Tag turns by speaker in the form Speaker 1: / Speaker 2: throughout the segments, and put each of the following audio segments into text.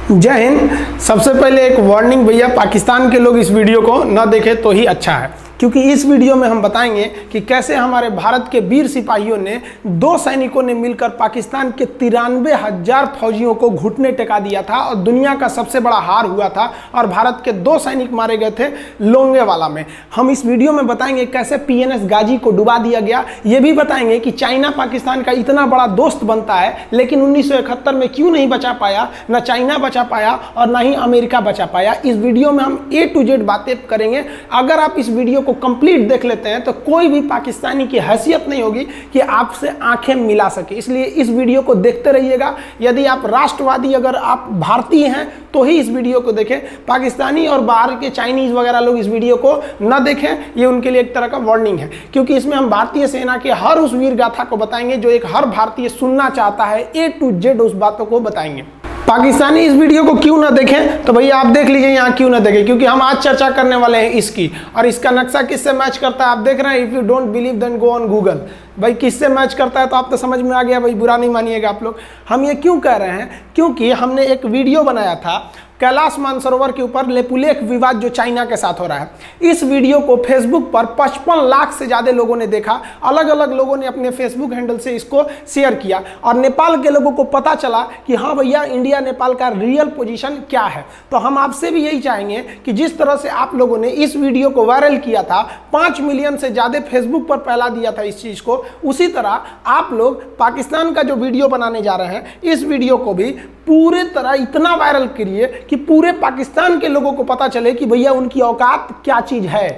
Speaker 1: जय हिंद। सबसे पहले एक वार्निंग भैया, पाकिस्तान के लोग इस वीडियो को न देखें तो ही अच्छा है, क्योंकि इस वीडियो में हम बताएंगे कि कैसे हमारे भारत के वीर सिपाहियों ने 2 सैनिकों ने मिलकर पाकिस्तान के 93,000 फौजियों को घुटने टेका दिया था और दुनिया का सबसे बड़ा हार हुआ था और भारत के 2 सैनिक मारे गए थे लोंगेवाला में। हम इस वीडियो में बताएंगे कैसे PNS गाजी को डुबा दिया गया। ये भी बताएंगे कि चाइना पाकिस्तान का इतना बड़ा दोस्त बनता है, लेकिन 1971 में क्यों नहीं बचा पाया, ना चाइना बचा पाया और ना ही अमेरिका बचा पाया। इस वीडियो में हम A to Z बातें करेंगे। अगर आप इस वीडियो को कंप्लीट देख लेते हैं तो कोई भी पाकिस्तानी की हैसियत नहीं होगी कि आपसे आंखें मिला सके, इसलिए इस वीडियो को देखते रहिएगा। यदि आप राष्ट्रवादी, अगर आप भारतीय हैं तो ही इस वीडियो को देखें। पाकिस्तानी और बाहर के चाइनीज वगैरह लोग इस वीडियो को न देखें, ये उनके लिए एक तरह का वार्निंग है, क्योंकि इसमें हम भारतीय सेना के हर उस वीर गाथा को बताएंगे जो एक हर भारतीय सुनना चाहता है। A to Z उस बातों को बताएंगे। पाकिस्तानी इस वीडियो को क्यों ना देखें, तो भैया आप देख लीजिए यहाँ क्यों ना देखें, क्योंकि हम आज चर्चा करने वाले हैं इसकी, और इसका नक्शा किससे मैच करता है आप देख रहे हैं। If you don't believe then go on Google. भाई किससे मैच करता है तो आप तो समझ में आ गया, भाई बुरा नहीं मानिएगा आप लोग। हम ये क्यों कह रहे हैं, क्योंकि हमने एक वीडियो बनाया था कैलाश मानसरोवर के ऊपर लेपुलेख विवाद जो चाइना के साथ हो रहा है। इस वीडियो को फेसबुक पर 55 लाख से ज़्यादा लोगों ने देखा। अलग अलग लोगों ने अपने फेसबुक हैंडल से इसको शेयर किया और नेपाल के लोगों को पता चला कि हाँ भैया, इंडिया नेपाल का रियल पोजीशन क्या है। तो हम आपसे भी यही चाहेंगे कि जिस तरह से आप लोगों ने इस वीडियो को वायरल किया था, 5 मिलियन से ज़्यादा फेसबुक पर फैला दिया था इस चीज़ को, उसी तरह आप लोग पाकिस्तान का जो वीडियो बनाने जा रहे हैं, इस वीडियो को भी पूरे तरह इतना वायरल करिए कि पूरे पाकिस्तान के लोगों को पता चले कि भैया उनकी औकात क्या चीज़ है।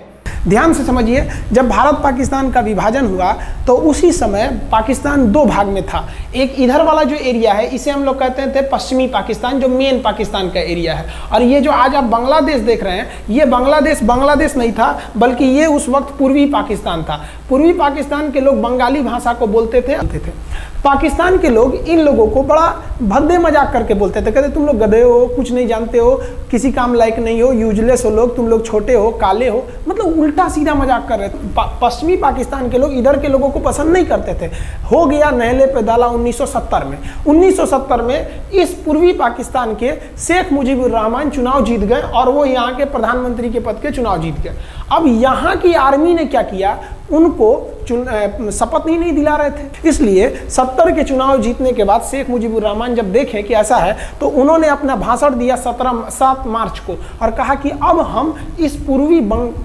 Speaker 1: ध्यान से समझिए, जब भारत पाकिस्तान का विभाजन हुआ तो उसी समय पाकिस्तान 2 भाग में था। एक इधर वाला जो एरिया है, इसे हम लोग कहते थे पश्चिमी पाकिस्तान, जो मेन पाकिस्तान का एरिया है। और ये जो आज आप बांग्लादेश देख रहे हैं, ये बांग्लादेश नहीं था, बल्कि ये उस वक्त पूर्वी पाकिस्तान था। पूर्वी पाकिस्तान के लोग बंगाली भाषा को बोलते थे। पाकिस्तान के लोग इन लोगों को बड़ा भद्दे मजाक करके बोलते थे, कहते तुम लोग गधे हो, कुछ नहीं जानते हो, किसी काम लायक नहीं हो, यूजलेस हो लोग, तुम लोग छोटे हो, काले हो, मतलब उल्टा सीधा मजाक कर रहे थे। पश्चिमी पाकिस्तान के लोग इधर के लोगों को पसंद नहीं करते थे। हो गया नहले पे दाला 1970 में। 1970 में इस पूर्वी पाकिस्तान के शेख मुजीबुर रहमान चुनाव जीत गए और वो यहाँ के प्रधानमंत्री के पद के चुनाव जीत गए। अब यहाँ की आर्मी ने क्या किया, उनको शपथ नहीं दिला रहे थे। इसलिए 70 के चुनाव जीतने के बाद शेख मुजीबुर रहमान जब देखे कि ऐसा है, तो उन्होंने अपना भाषण दिया 7 मार्च को और कहा कि अब हम इस पूर्वी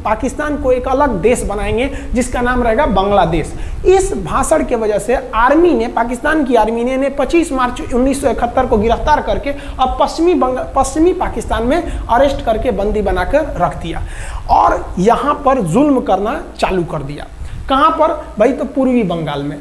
Speaker 1: पाकिस्तान को एक अलग देश बनाएंगे जिसका नाम रहेगा बांग्लादेश। इस भाषण के वजह से आर्मी ने, पाकिस्तान की आर्मी ने 25 मार्च 1971 को गिरफ्तार करके अब पश्चिमी पाकिस्तान में अरेस्ट करके बंदी बनाकर रख दिया और यहाँ पर जुल्म करना चालू कर दिया। कहाँ पर भाई, तो पूर्वी बंगाल में,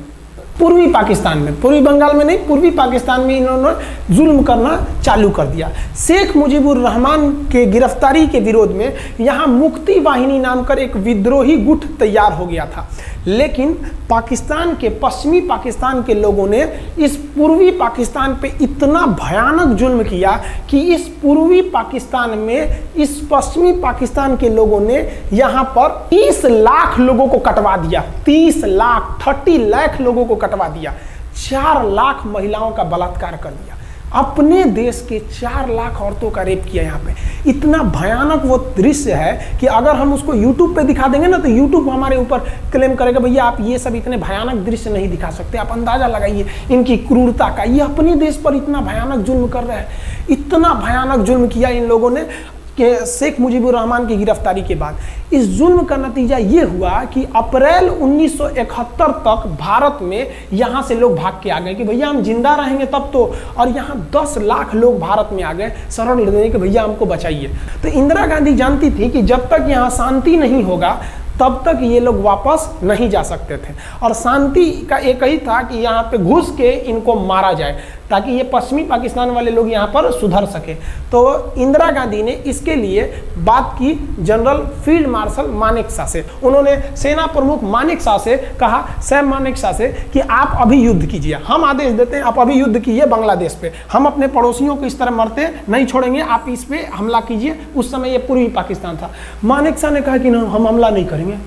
Speaker 1: पूर्वी पाकिस्तान में, पूर्वी बंगाल में नहीं, पूर्वी पाकिस्तान में इन्होंने जुल्म करना चालू कर दिया। शेख मुजीबुर रहमान के गिरफ्तारी के विरोध में यहाँ मुक्ति वाहिनी नाम कर एक विद्रोही गुट तैयार हो गया था, लेकिन पाकिस्तान के, पश्चिमी पाकिस्तान के लोगों ने इस पूर्वी पाकिस्तान पे इतना भयानक जुल्म किया कि इस पूर्वी पाकिस्तान में इस पश्चिमी पाकिस्तान के लोगों ने यहाँ पर 30 लाख लोगों को कटवा दिया। 30 लाख लोगों को कटवा दिया। 4 लाख महिलाओं का बलात्कार कर दिया। अपने देश के 4 लाख औरतों का रेप किया। यहाँ पे इतना भयानक वो दृश्य है कि अगर हम उसको YouTube पे दिखा देंगे ना, तो YouTube हमारे ऊपर क्लेम करेगा, भैया आप ये सब इतने भयानक दृश्य नहीं दिखा सकते। आप अंदाजा लगाइए इनकी क्रूरता का। ये अपने देश पर इतना भयानक जुल्म कर रहे हैं, इतना भयानक जुल्म किया इन लोगों ने कि शेख मुजीबुर रहमान की गिरफ्तारी के बाद इस जुल्म का नतीजा ये हुआ कि अप्रैल 1971 तक भारत में यहाँ से लोग भाग के आ गए कि भैया हम जिंदा रहेंगे तब तो। और यहाँ 10 लाख लोग भारत में आ गए शरण लेने कि भैया हमको बचाइए। तो इंदिरा गांधी जानती थी कि जब तक यहाँ शांति नहीं होगा तब तक ये लोग वापस नहीं जा सकते थे, और शांति का एक ही था कि यहाँ पे घुस के इनको मारा जाए ताकि ये पश्चिमी पाकिस्तान वाले लोग यहाँ पर सुधर सके। तो इंदिरा गांधी ने इसके लिए बात की जनरल फील्ड मार्शल मानेकशॉ से। उन्होंने सेना प्रमुख मानेकशॉ से कहा, सैम मानेकशॉ से, कि आप अभी युद्ध कीजिए, हम आदेश देते हैं, आप अभी युद्ध कीजिए बांग्लादेश पे, हम अपने पड़ोसियों को इस तरह मरते नहीं छोड़ेंगे, आप इस पे हमला कीजिए। उस समय ये पूर्वी पाकिस्तान था। मानेकशॉ ने कहा कि ना, हम हमला नहीं करेंगे।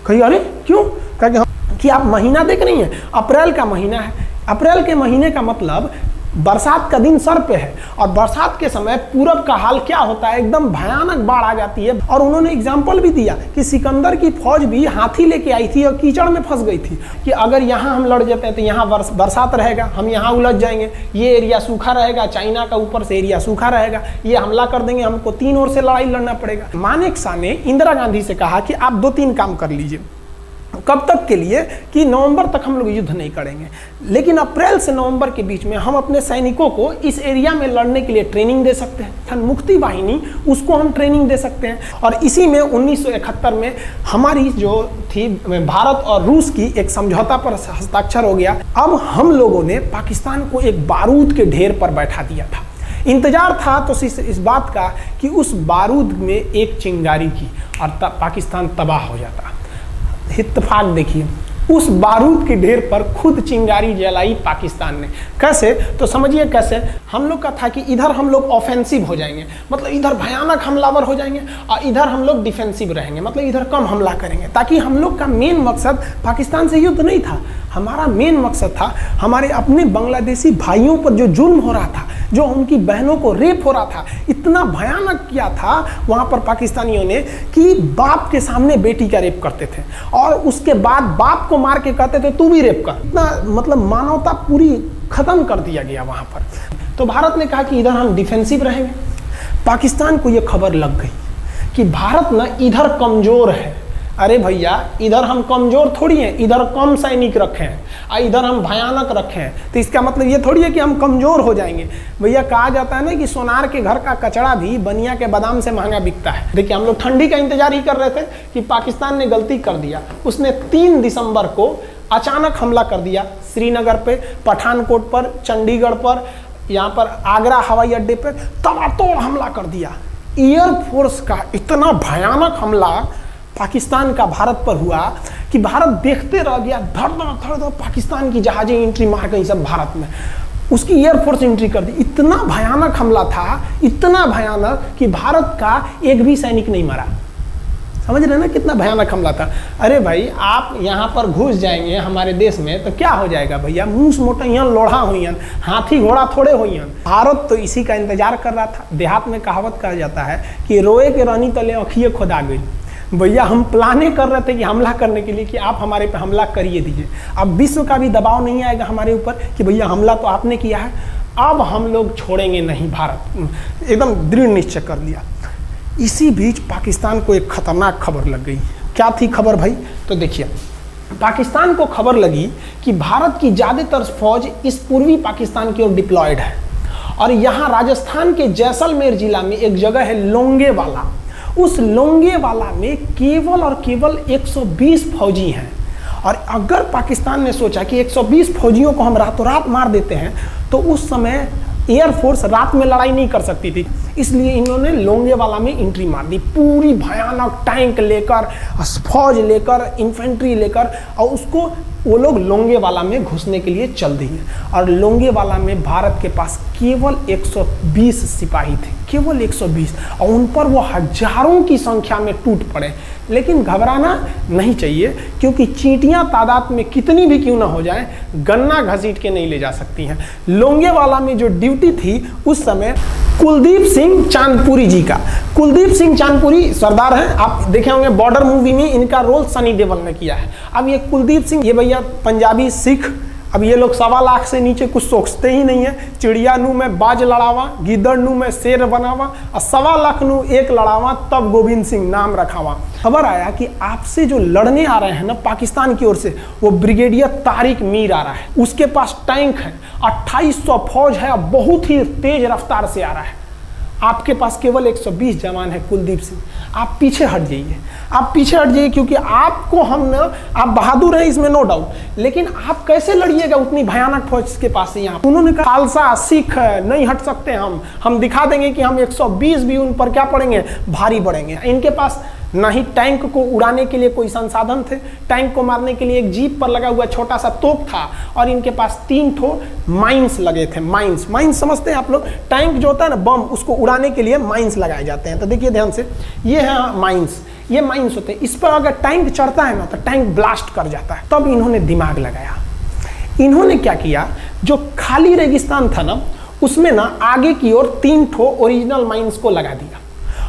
Speaker 1: कही अरे क्यों? कहा कि आप महीना देख रही हैं, अप्रैल का महीना है। अप्रैल के महीने का मतलब बरसात का दिन सर पे है और बरसात के समय पूरब का हाल क्या होता है, एकदम भयानक बाढ़ आ जाती है। और उन्होंने एग्जाम्पल भी दिया कि सिकंदर की फौज भी हाथी लेके आई थी और कीचड़ में फंस गई थी कि अगर यहाँ हम लड़ जाते हैं तो यहाँ बरसात रहेगा, हम यहाँ उलझ जाएंगे, ये एरिया सूखा रहेगा, चाइना का ऊपर से एरिया सूखा रहेगा, ये हमला कर देंगे, हमको 3 ओर से लड़ाई लड़ना पड़ेगा। मानेकशॉ ने इंदिरा गांधी से कहा कि आप 2-3 काम कर लीजिए। कब तक के लिए कि नवंबर तक हम लोग युद्ध नहीं करेंगे, लेकिन अप्रैल से नवंबर के बीच में हम अपने सैनिकों को इस एरिया में लड़ने के लिए ट्रेनिंग दे सकते हैं, मुक्ति वाहिनी उसको हम ट्रेनिंग दे सकते हैं। और इसी में 1971 में हमारी जो थी भारत और रूस की एक समझौता पर हस्ताक्षर हो गया। अब हम लोगों ने पाकिस्तान को एक बारूद के ढेर पर बैठा दिया था। इंतजार था तो इस बात का कि उस बारूद में एक चिंगारी की और पाकिस्तान तबाह हो जाता। इत्तेफाक देखिए, उस बारूद के ढेर पर खुद चिंगारी जलाई पाकिस्तान ने। कैसे, तो समझिए कैसे। हम लोग का था कि इधर हम लोग ऑफेंसिव हो जाएंगे, मतलब इधर भयानक हमलावर हो जाएंगे, और इधर हम लोग डिफेंसिव रहेंगे, मतलब इधर कम हमला करेंगे, ताकि हम लोग का मेन मकसद पाकिस्तान से युद्ध नहीं था। हमारा मेन मकसद था हमारे अपने बांग्लादेशी भाइयों पर जो जुल्म हो रहा था, जो उनकी बहनों को रेप हो रहा था, इतना भयानक किया था वहाँ पर पाकिस्तानियों ने कि बाप के सामने बेटी का रेप करते थे और उसके बाद बाप को मार के कहते थे तू भी रेप कर। इतना मतलब मानवता पूरी खत्म कर दिया गया वहाँ पर। तो भारत ने कहा कि इधर हम डिफेंसिव रहेंगे। पाकिस्तान को ये खबर लग गई कि भारत ना इधर कमज़ोर है। अरे भैया, इधर हम कमज़ोर थोड़ी हैं, इधर कम सैनिक रखे हैं और इधर हम भयानक रखे हैं, तो इसका मतलब ये थोड़ी है कि हम कमज़ोर हो जाएंगे। भैया कहा जाता है ना कि सोनार के घर का कचड़ा भी बनिया के बादाम से महंगा बिकता है। देखिए, हम लोग ठंडी का इंतजार ही कर रहे थे कि पाकिस्तान ने गलती कर दिया। उसने 3 दिसंबर को अचानक हमला कर दिया श्रीनगर पे, पठानकोट पर, चंडीगढ़ पर, यहाँ पर आगरा हवाई अड्डे पर तबातोड़ हमला कर दिया। एयरफोर्स का इतना भयानक हमला पाकिस्तान का भारत पर हुआ कि भारत देखते रह गया। धड़ धड़ पाकिस्तान की जहाजें एंट्री मार गई सब भारत में, उसकी एयरफोर्स एंट्री कर दी। इतना भयानक हमला था, इतना भयानक कि भारत का एक भी सैनिक नहीं मरा। समझ रहे ना कितना भयानक हमला था। अरे भाई, आप यहाँ पर घुस जाएंगे हमारे देश में तो क्या हो जाएगा भैया, मूस मोटइयन लोढ़ा हुईन, हाथी घोड़ा थोड़े हुईन। भारत तो इसी का इंतजार कर रहा था। देहात में कहावत कहा जाता है कि रोए के रानी तले अखिए खुदा गई। भैया, हम प्लाने कर रहे थे कि हमला करने के लिए कि आप हमारे पे हमला करिए दीजिए। अब विश्व का भी दबाव नहीं आएगा हमारे ऊपर कि भैया हमला तो आपने किया है, अब हम लोग छोड़ेंगे नहीं। भारत एकदम दृढ़ निश्चय कर लिया। इसी बीच पाकिस्तान को एक खतरनाक खबर लग गई। क्या थी खबर भाई? तो देखिए, पाकिस्तान को खबर लगी कि भारत की ज़्यादातर फौज इस पूर्वी पाकिस्तान की ओर डिप्लॉयड है और यहाँ राजस्थान के जैसलमेर जिला में एक जगह है लोंगेवाला। उस लोंगेवाला में केवल और केवल 120 फौजी हैं। और अगर पाकिस्तान ने सोचा कि 120 फौजियों को हम रातों रात मार देते हैं तो उस समय एयरफोर्स रात में लड़ाई नहीं कर सकती थी, इसलिए इन्होंने लोंगेवाला में एंट्री मार दी। पूरी भयानक टैंक लेकर, फौज लेकर, इन्फेंट्री लेकर, और उसको वो लोग लोंगेवाला में घुसने के लिए चल दिए। और लोंगेवाला में भारत के पास केवल 120 सिपाही थे, केवल 120, और उन पर वो हजारों की संख्या में टूट पड़े। लेकिन घबराना नहीं चाहिए, क्योंकि चींटियां तादाद में कितनी भी क्यों ना हो जाए, गन्ना घसीट के नहीं ले जा सकती हैं। लोंगेवाला में जो ड्यूटी थी उस समय कुलदीप सिंह चांदपुरी जी का। कुलदीप सिंह चांदपुरी सरदार हैं, आप देखे होंगे बॉर्डर मूवी में इनका रोल सनी देओल ने किया है। अब ये कुलदीप सिंह, ये भैया पंजाबी सिख, अब ये लोग 1.25 लाख से नीचे कुछ सोचते ही नहीं है। चिड़िया नू में बाज लड़ावा, गिद्दड़ नू में शेर बनावा, और 1.25 लाख नू एक लड़ावा, तब गोविंद सिंह नाम रखावा। खबर आया कि आपसे जो लड़ने आ रहे हैं ना पाकिस्तान की ओर से, वो ब्रिगेडियर तारिक मीर आ रहा है। उसके पास टैंक है, 2800 फौज है, बहुत ही तेज रफ्तार से आ रहा है। आपके पास केवल 120 जवान है कुलदीप सिंह, आप पीछे हट जाइए, आप पीछे हट जाइए, क्योंकि आपको हम ना, आप बहादुर हैं इसमें नो डाउट, लेकिन आप कैसे लड़िएगा उतनी भयानक फौज के पास से। यहाँ उन्होंने कहा खालसा सिख नहीं हट सकते, हम दिखा देंगे कि हम 120 भी उन पर क्या पड़ेंगे, भारी पड़ेंगे। इनके पास ना ही टैंक को उड़ाने के लिए कोई संसाधन थे, टैंक को मारने के लिए एक जीप पर लगा हुआ छोटा सा तोप था, और इनके पास 3 ठो माइंस लगे थे। माइंस समझते हैं आप लोग? टैंक जो होता है ना, बम, उसको उड़ाने के लिए माइंस लगाए जाते हैं। तो देखिए ध्यान से, ये है माइंस, ये माइंस होते हैं। इस पर अगर टैंक चढ़ता है ना तो टैंक ब्लास्ट कर जाता है। तब इन्होंने दिमाग लगाया, इन्होंने क्या किया, जो खाली रेगिस्तान था ना उसमें ना आगे की ओर 3 ठो ओरिजिनल माइंस को लगा दिया,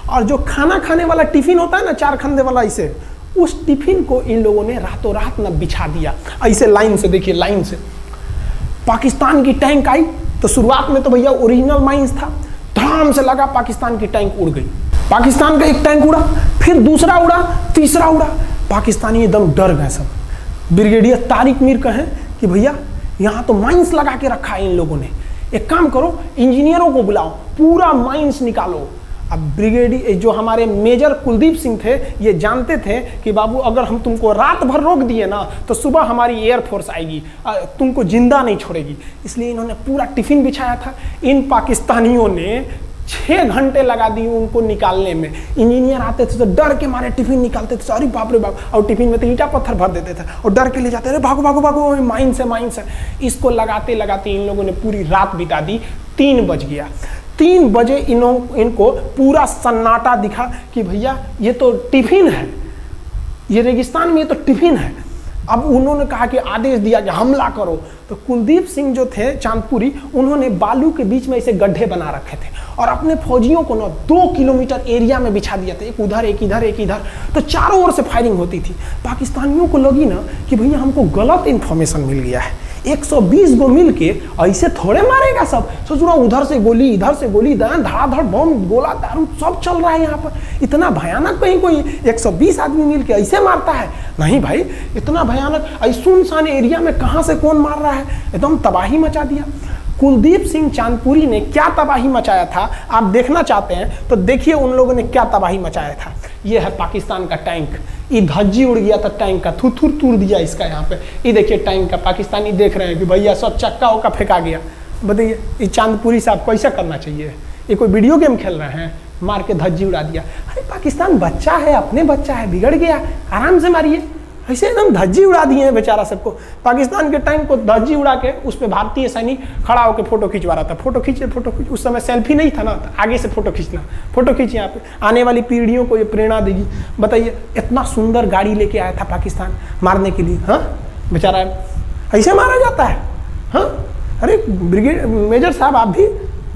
Speaker 1: और जो खाना खाने वाला टिफिन होता है ना 4 खंदे वाला, इसे उस टिफिन को इन लोगों ने रातों रात ना बिछा दिया ऐसे लाइन से। देखिए लाइन से पाकिस्तान की टैंक आई तो शुरुआत में तो भैया ओरिजिनल माइंस था, धड़ाम से लगा, पाकिस्तान की टैंक उड़ गई। पाकिस्तान का एक टैंक उड़ा, फिर दूसरा उड़ा, तीसरा उड़ा, पाकिस्तानी एकदम डर गए सब। ब्रिगेडियर तारिक मीर कहें कि भैया यहाँ तो माइंस लगा के रखा है इन लोगों ने, एक काम करो इंजीनियरों को बुलाओ, पूरा माइंस निकालो। अब ब्रिगेडियर जो हमारे मेजर कुलदीप सिंह थे ये जानते थे कि बाबू अगर हम तुमको रात भर रोक दिए ना तो सुबह हमारी एयरफोर्स आएगी, तुमको जिंदा नहीं छोड़ेगी, इसलिए इन्होंने पूरा टिफिन बिछाया था। इन पाकिस्तानियों ने 6 घंटे लगा दिए उनको निकालने में। इंजीनियर आते थे तो डर के मारे टिफिन निकालते थे, अरे बाप रे बाप, और टिफिन में तो ईंटा पत्थर भर देते थे और डर के ले जाते थे, भागो भागो भागो माइंस है माइंस है। इसको लगाते लगाते इन लोगों ने पूरी रात बिता दी। 3 बज गया, 3 बजे इनको पूरा सन्नाटा दिखा कि भैया ये तो टिफिन है, ये रेगिस्तान में ये तो टिफिन है। अब उन्होंने कहा कि आदेश दिया कि हमला करो, तो कुलदीप सिंह जो थे चांदपुरी, उन्होंने बालू के बीच में ऐसे गड्ढे बना रखे थे और अपने फौजियों को ना 2 किलोमीटर एरिया में बिछा दिया था, एक उधर एक इधर एक इधर, तो चारों ओर से फायरिंग होती थी। पाकिस्तानियों को लगी ना कि भैया हमको गलत इंफॉर्मेशन मिल गया है, 120 गो मिल के ऐसे थोड़े मारेगा सब, सोच रहा उधर से गोली इधर से गोली, धड़ाधड़ बम गोला दारू सब चल रहा है यहाँ पर, इतना भयानक कहीं कोई 120 आदमी मिल के ऐसे मारता है? नहीं भाई, इतना भयानक सुनसान एरिया में कहाँ से कौन मार रहा है, एकदम तबाही मचा दिया। कुलदीप सिंह चांदपुरी ने क्या तबाही मचाया था आप देखना चाहते हैं तो देखिए उन लोगों ने क्या तबाही मचाया था। ये है पाकिस्तान का टैंक, ये धज्जी उड़ गया था टैंक का, थुथुर तूर दिया इसका यहाँ पे। ये देखिए टैंक का, पाकिस्तानी देख रहे हैं कि भैया सब चक्का उक्का फेंका गया। बताइए ये चांदपुरी साहब को ऐसा करना चाहिए? ये कोई वीडियो गेम खेल रहे हैं? मार के धज्जी उड़ा दिया। अरे पाकिस्तान बच्चा है, अपने बच्चा है, बिगड़ गया, आराम से मारिए। ऐसे एकदम धज्जी उड़ा दिए हैं बेचारा सबको। पाकिस्तान के टैंक को धज्जी उड़ा के उस पर भारतीय सैनिक खड़ा होकर फोटो खिंचवा रहा था। फोटो खींच, उस समय सेल्फी नहीं था ना, आगे से फोटो खींचना, फोटो खींच, यहाँ पे आने वाली पीढ़ियों को ये प्रेरणा देगी। बताइए इतना सुंदर गाड़ी लेके आया था पाकिस्तान मारने के लिए, हाँ बेचारा ऐसे मारा जाता है? हाँ अरे ब्रिगेड मेजर साहब आप भी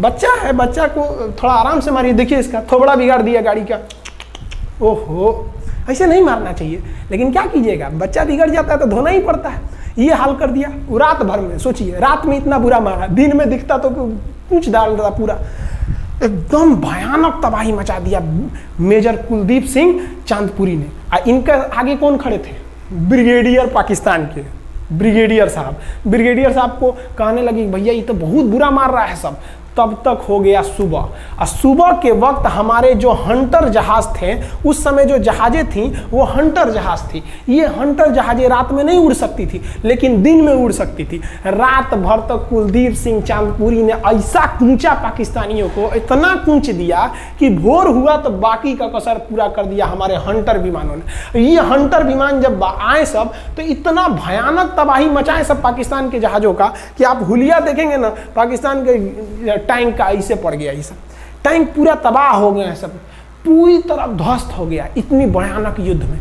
Speaker 1: बच्चा है, बच्चा को थोड़ा आराम से मारिए। देखिए इसका थोबड़ा बिगाड़ दिया गाड़ी का, ओहो ऐसे नहीं मारना चाहिए, लेकिन क्या कीजिएगा, बच्चा बिगड़ जाता है तो धोना ही पड़ता है। ये हाल कर दिया रात भर में। सोचिए रात में इतना बुरा मारा, दिन में दिखता तो कुछ डाल रहा, पूरा एकदम भयानक तबाही मचा दिया मेजर कुलदीप सिंह चांदपुरी ने। इनके आगे कौन खड़े थे? ब्रिगेडियर पाकिस्तान के ब्रिगेडियर साहब। ब्रिगेडियर साहब को कहने लगी भैया ये तो बहुत बुरा मार रहा है सब। तब तक हो गया सुबह, और सुबह के वक्त हमारे जो हंटर जहाज थे, उस समय जो जहाजें थी वो हंटर जहाज थी। ये हंटर जहाजें रात में नहीं उड़ सकती थी लेकिन दिन में उड़ सकती थी। रात भर तक कुलदीप सिंह चांदपुरी ने ऐसा कूचा पाकिस्तानियों को, इतना कूच दिया कि भोर हुआ तो बाकी का कसर पूरा कर दिया हमारे हंटर विमानों ने। ये हंटर विमान जब आए सब तो इतना भयानक तबाही मचाए सब पाकिस्तान के जहाजों का कि आप हुलिया देखेंगे ना, पाकिस्तान के टैंक का ऐसे पड़ गया, ये सब टैंक पूरा तबाह हो गया, सब पूरी तरह ध्वस्त हो गया इतनी भयानक युद्ध में।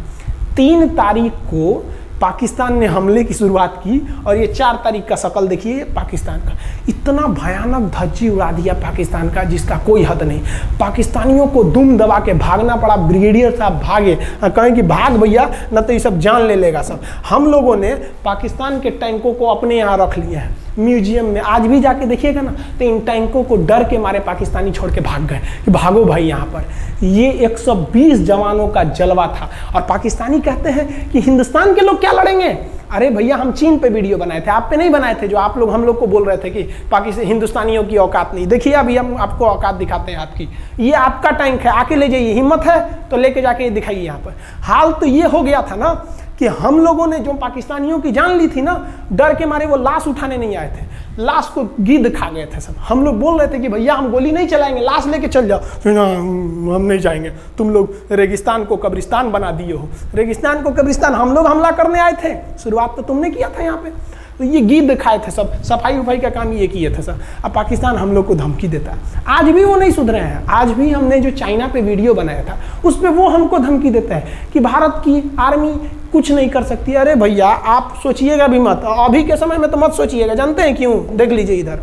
Speaker 1: 3 तारीख को पाकिस्तान ने हमले की शुरुआत की और ये 4 तारीख का शकल देखिए पाकिस्तान का। इतना भयानक धज्जी उड़ा दिया पाकिस्तान का जिसका कोई हद नहीं। पाकिस्तानियों को दुम दबा के भागना पड़ा। ब्रिगेडियर साहब भागे, कहें कि भाग भैया न तो ये सब जान ले लेगा सब। हम लोगों ने पाकिस्तान के टैंकों को अपने यहाँ रख लिया है म्यूजियम में। आज भी जाके देखिएगा ना तो इन टैंकों को डर के मारे पाकिस्तानी छोड़ के भाग गए कि भागो भाई यहाँ पर। ये 120 जवानों का जलवा था। और पाकिस्तानी कहते हैं कि हिंदुस्तान के लोग क्या लड़ेंगे? अरे भैया हम चीन पे वीडियो बनाए थे, आप पे नहीं बनाए थे, जो आप लोग हम लोग को बोल रहे थे कि पाकिस्तान हिंदुस्तानियों की औकात नहीं। देखिए अभी हम आपको औकात दिखाते हैं आपकी। ये आपका टैंक है, आके ले जाइए, हिम्मत है तो लेके जाके दिखाइए यहाँ पर। हाल तो ये हो गया था ना कि हम लोगों ने जो पाकिस्तानियों की जान ली थी ना, डर के मारे वो लाश उठाने नहीं आए थे, लाश को गिद्ध खा गए थे सब। हम लोग बोल रहे थे कि भैया हम गोली नहीं चलाएंगे, लाश लेके चल जाओ। हम नहीं जाएंगे, तुम लोग रेगिस्तान को कब्रिस्तान बना दिए हो। रेगिस्तान को कब्रिस्तान हम लोग हमला करने आए थे, शुरुआत तो तुमने किया था यहाँ पे। तो ये गिद्ध खाए थे सब, सफाई उफाई का काम ये किए थे सब। अब पाकिस्तान हम लोग को धमकी देता है, आज भी वो नहीं सुधरे हैं। आज भी हमने जो चाइना पे वीडियो बनाया था उस पर वो हमको धमकी देता है कि भारत की आर्मी कुछ नहीं कर सकती। अरे भैया आप सोचिएगा भी मत, अभी के समय में तो मत सोचिएगा। जानते हैं क्यों? देख लीजिए इधर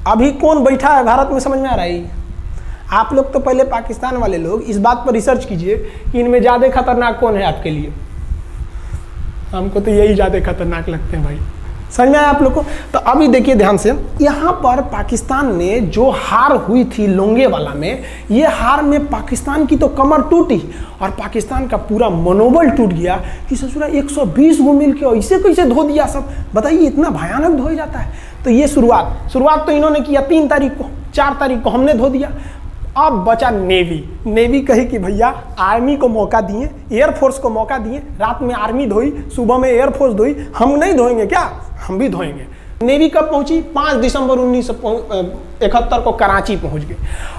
Speaker 1: अभी कौन बैठा है भारत में, समझ में आ रहा है? आप लोग तो पहले पाकिस्तान वाले लोग इस बात पर रिसर्च कीजिए कि इनमें ज़्यादा खतरनाक कौन है आपके लिए। हमको तो यही ज़्यादा खतरनाक लगते हैं भाई, समझ में आया आप लोग को? तो अभी देखिए ध्यान से, यहाँ पर पाकिस्तान ने जो हार हुई थी लोंगेवाला में, ये हार में पाकिस्तान की तो कमर टूटी और पाकिस्तान का पूरा मनोबल टूट गया कि ससुरा 120 गो मिल के ऐसे कैसे धो दिया सब। बताइए इतना भयानक धो जाता है। तो ये शुरुआत तो इन्होंने किया 3 तारीख को, 4 तारीख को हमने धो दिया। अब बचा नेवी कही कि भैया आर्मी को मौका दिए, एयरफोर्स को मौका दिए। रात में आर्मी धोई, सुबह में एयरफोर्स धोई, हम नहीं धोएंगे क्या? हम भी धोएंगे। नेवी कब पहुंची? 5 दिसंबर 1971 को कराची पहुंच गई।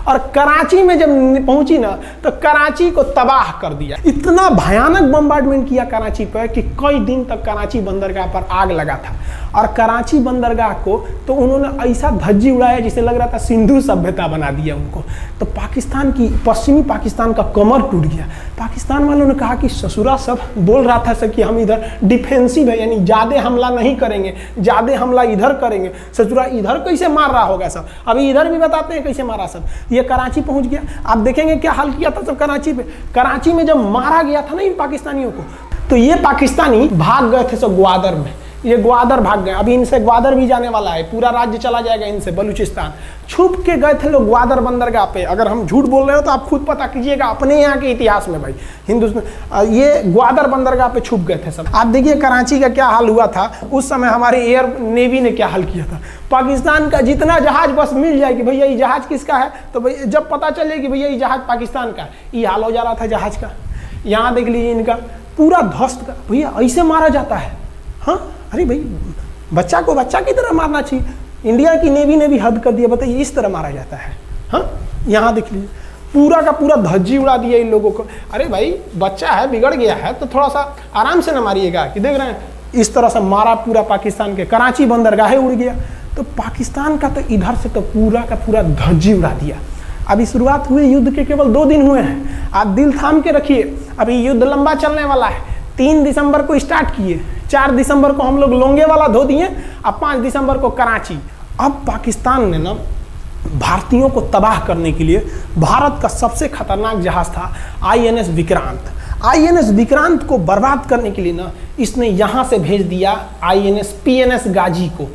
Speaker 1: और कराची में जब पहुंची ना तो कराची को तबाह कर दिया। इतना भयानक बम्बार्डमेंट किया कराची पर कि कई दिन तक कराची बंदरगाह पर आग लगा था। और कराची बंदरगाह को तो उन्होंने ऐसा धज्जी उड़ाया जिसे लग रहा था सिंधु सभ्यता बना दिया उनको। तो पाकिस्तान की, पश्चिमी पाकिस्तान का कमर टूट गया। पाकिस्तान वालों ने कहा कि ससुरा सब बोल रहा था सर कि हम इधर डिफेंसिव है, यानी ज़्यादा हमला नहीं करेंगे, ज़्यादा हमला इधर करेंगे। ससुरा इधर कैसे मार रहा होगा सब, अभी इधर भी बताते हैं कैसे मारा सब। ये कराची पहुंच गया। आप देखेंगे क्या हाल किया था सब कराची पे। कराची में जब मारा गया था ना इन पाकिस्तानियों को, तो ये पाकिस्तानी भाग गए थे सब ग्वादर में। ये ग्वादर भाग गए। अभी इनसे ग्वादर भी जाने वाला है, पूरा राज्य चला जाएगा इनसे, बलूचिस्तान। छुप के गए थे लोग ग्वादर बंदरगाह पे। अगर हम झूठ बोल रहे हो तो आप खुद पता कीजिएगा अपने यहाँ के इतिहास में भाई, हिंदुस्तान। ये ग्वादर बंदरगाह पे छुप गए थे सब। आप देखिए कराची का क्या हाल हुआ था उस समय। हमारे एयर नेवी ने क्या हाल किया था। पाकिस्तान का जितना जहाज बस मिल जाए कि भैया ये जहाज किसका है, तो भैया जब पता चले कि भैया ये जहाज पाकिस्तान का है, ये हाल हो जा रहा था जहाज का। यहाँ देख लीजिए इनका पूरा ध्वस्त का। भैया ऐसे मारा जाता है? हाँ, अरे भाई बच्चा को बच्चा की तरह मारना चाहिए। इंडिया की नेवी ने भी हद कर दिया। बताइए इस तरह मारा जाता है? हाँ, यहाँ देख लीजिए पूरा का पूरा धज्जी उड़ा दिया इन लोगों को। अरे भाई बच्चा है, बिगड़ गया है तो थोड़ा सा आराम से न मारिएगा। कि देख रहे हैं इस तरह से मारा पूरा पाकिस्तान के। कराची बंदरगाह उड़ गया। तो पाकिस्तान का तो इधर से तो पूरा का पूरा धज्जी उड़ा दिया। अभी शुरुआत हुई युद्ध के केवल 2 दिन हुए हैं। आप दिल थाम के रखिए, अभी युद्ध लंबा चलने वाला है। 3 दिसंबर को स्टार्ट किए, 4 दिसंबर को हम लोग लोंगेवाला धो दिए, अब 5 दिसंबर को कराची। अब पाकिस्तान ने ना भारतीयों को तबाह करने के लिए भारत का सबसे खतरनाक जहाज था INS विक्रांत। INS विक्रांत को बर्बाद करने के लिए ना इसने यहाँ से भेज दिया INS PNS गाजी को।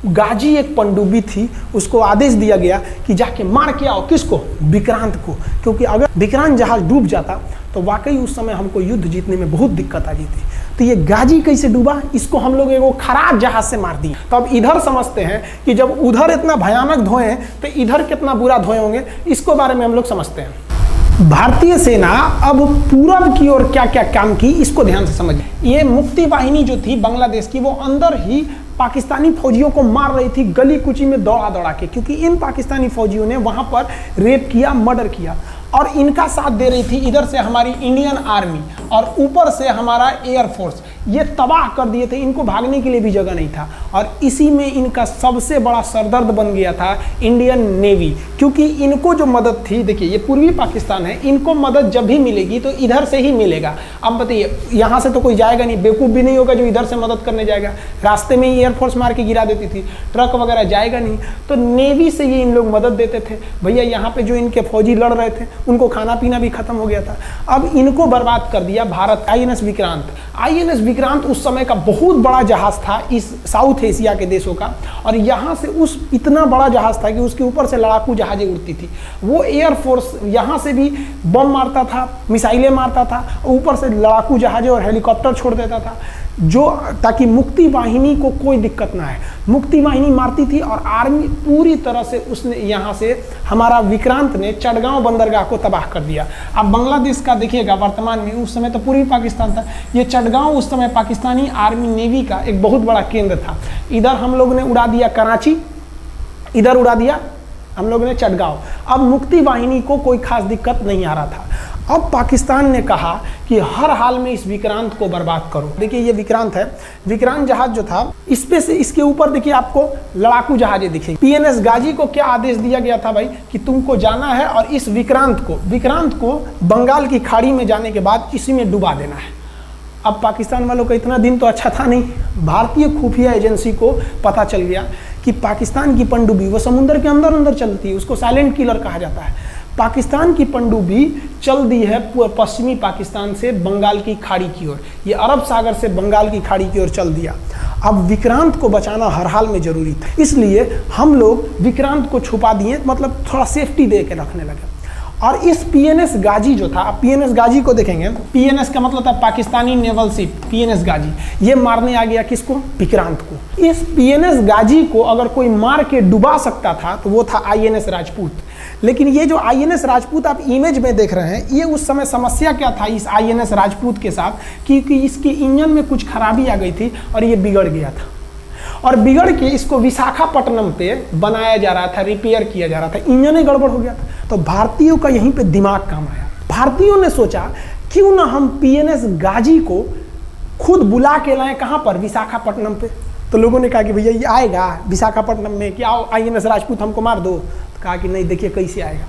Speaker 1: गाजी एक पनडुब्बी थी, उसको आदेश दिया गया कि जाके मार के आओ। किसको? विक्रांत को। क्योंकि अगर विक्रांत जहाज डूब जाता तो वाकई उस समय हमको युद्ध जीतने में बहुत दिक्कत आ जाती। तो ये गाजी कैसे डूबा, इसको हम लोग एगो खराब जहाज से मार दिए। तो अब इधर समझते हैं कि जब उधर इतना भयानक धोए तो इधर कितना बुरा धोए होंगे, इसको बारे में हम लोग समझते हैं। भारतीय सेना अब पूरब की ओर क्या क्या काम की, इसको ध्यान से समझिए। ये मुक्ति वाहिनी जो थी बांग्लादेश की, वो अंदर ही पाकिस्तानी फौजियों को मार रही थी गली कुची में दौड़ा दौड़ा के। क्योंकि इन पाकिस्तानी फौजियों ने वहां पर रेप किया, मर्डर किया। और इनका साथ दे रही थी इधर से हमारी इंडियन आर्मी और ऊपर से हमारा एयरफोर्स। ये तबाह कर दिए थे, इनको भागने के लिए भी जगह नहीं था। और इसी में इनका सबसे बड़ा सरदर्द बन गया था इंडियन नेवी। क्योंकि इनको जो मदद थी, देखिए ये पूर्वी पाकिस्तान है, इनको मदद जब भी मिलेगी तो इधर से ही मिलेगा। अब बताइए यहाँ से तो कोई जाएगा नहीं, बेवकूफ़ भी नहीं होगा जो इधर से मदद करने जाएगा। रास्ते में ही एयरफोर्स मार के गिरा देती थी, ट्रक वगैरह जाएगा नहीं। तो नेवी से ये इन लोग मदद देते थे। भैया यहाँ पे जो इनके फौजी लड़ रहे थे उनको खाना पीना भी खत्म हो गया था। अब इनको बर्बाद कर दिया भारत। INS विक्रांत। INS विक्रांत उस समय का बहुत बड़ा जहाज था इस साउथ एशिया के देशों का। और यहाँ से उस इतना बड़ा जहाज था कि उसके ऊपर से लड़ाकू जहाजें उड़ती थी। वो एयरफोर्स यहाँ से भी बम मारता था, मिसाइलें मारता था, ऊपर से लड़ाकू जहाजें और हेलीकॉप्टर छोड़ देता था, जो ताकि मुक्ति वाहिनी को कोई दिक्कत ना है। मुक्ति वाहिनी मारती थी और आर्मी पूरी तरह से उसने यहाँ से हमारा विक्रांत ने चटगांव बंदरगाह को तबाह कर दिया। अब बांग्लादेश का देखिएगा वर्तमान में, उस समय तो पूर्वी पाकिस्तान था, ये चटगांव उस समय पाकिस्तानी आर्मी नेवी का एक बहुत बड़ा केंद्र था। इधर हम लोग ने उड़ा दिया कराची, इधर उड़ा दिया हम लोग ने चटगांव। अब मुक्ति वाहिनी को कोई खास दिक्कत नहीं आ रहा था। अब पाकिस्तान ने कहा कि हर हाल में इस विक्रांत को बर्बाद करो। देखिए ये विक्रांत है, विक्रांत जहाज जो था इस पे से इसके ऊपर देखिए आपको लड़ाकू जहाजें दिखेगी। पीएनएस गाजी को क्या आदेश दिया गया था भाई कि तुमको जाना है और इस विक्रांत को बंगाल की खाड़ी में जाने के बाद इसी में डुबा देना है। अब पाकिस्तान वालों का इतना दिन तो अच्छा था नहीं, भारतीय खुफिया एजेंसी को पता चल गया कि पाकिस्तान की पनडुब्बी वो समुद्र के अंदर अंदर चलती है, उसको साइलेंट किलर कहा जाता है। पाकिस्तान की पनडुब्बी चल दी है पश्चिमी पाकिस्तान से बंगाल की खाड़ी की ओर, ये अरब सागर से बंगाल की खाड़ी की ओर चल दिया। अब विक्रांत को बचाना हर हाल में जरूरी था, इसलिए हम लोग विक्रांत को छुपा दिए, मतलब थोड़ा सेफ्टी दे के रखने लगे। और इस पीएनएस गाजी जो था, अब पीएनएस गाजी को देखेंगे, पीएनएस का मतलब था पाकिस्तानी नेवल शिप, पीएनएस गाजी, ये मारने आ गया किसको? विक्रांत को। इस पीएनएस गाजी को अगर कोई मार के डुबा सकता था तो वो था आईएनएस राजपूत। लेकिन ये जो आईएनएस राजपूत आप इमेज में देख रहे हैं, ये उस समय समस्या क्या था इस आईएनएस राजपूत के साथ, क्योंकि इसके इंजन में कुछ खराबी आ गई थी और ये बिगड़ गया था, और बिगड़ के इसको विशाखापट्टनम पे बनाया जा रहा था, रिपेयर किया जा रहा था, इंजन ही गड़बड़ हो गया था। तो भारतीयों का यहीं पे दिमाग काम आया। भारतीयों ने सोचा क्यों ना हम पीएनएस गाजी को खुद बुला के लाएं, कहां पर? विशाखापट्टनम पे। तो लोगों ने कहा कि भैया ये आएगा विशाखापट्टनम में, कि आओ आईएनएस राजपूत हमको मार दो। तो कहा कि नहीं, देखिए कैसे आएगा।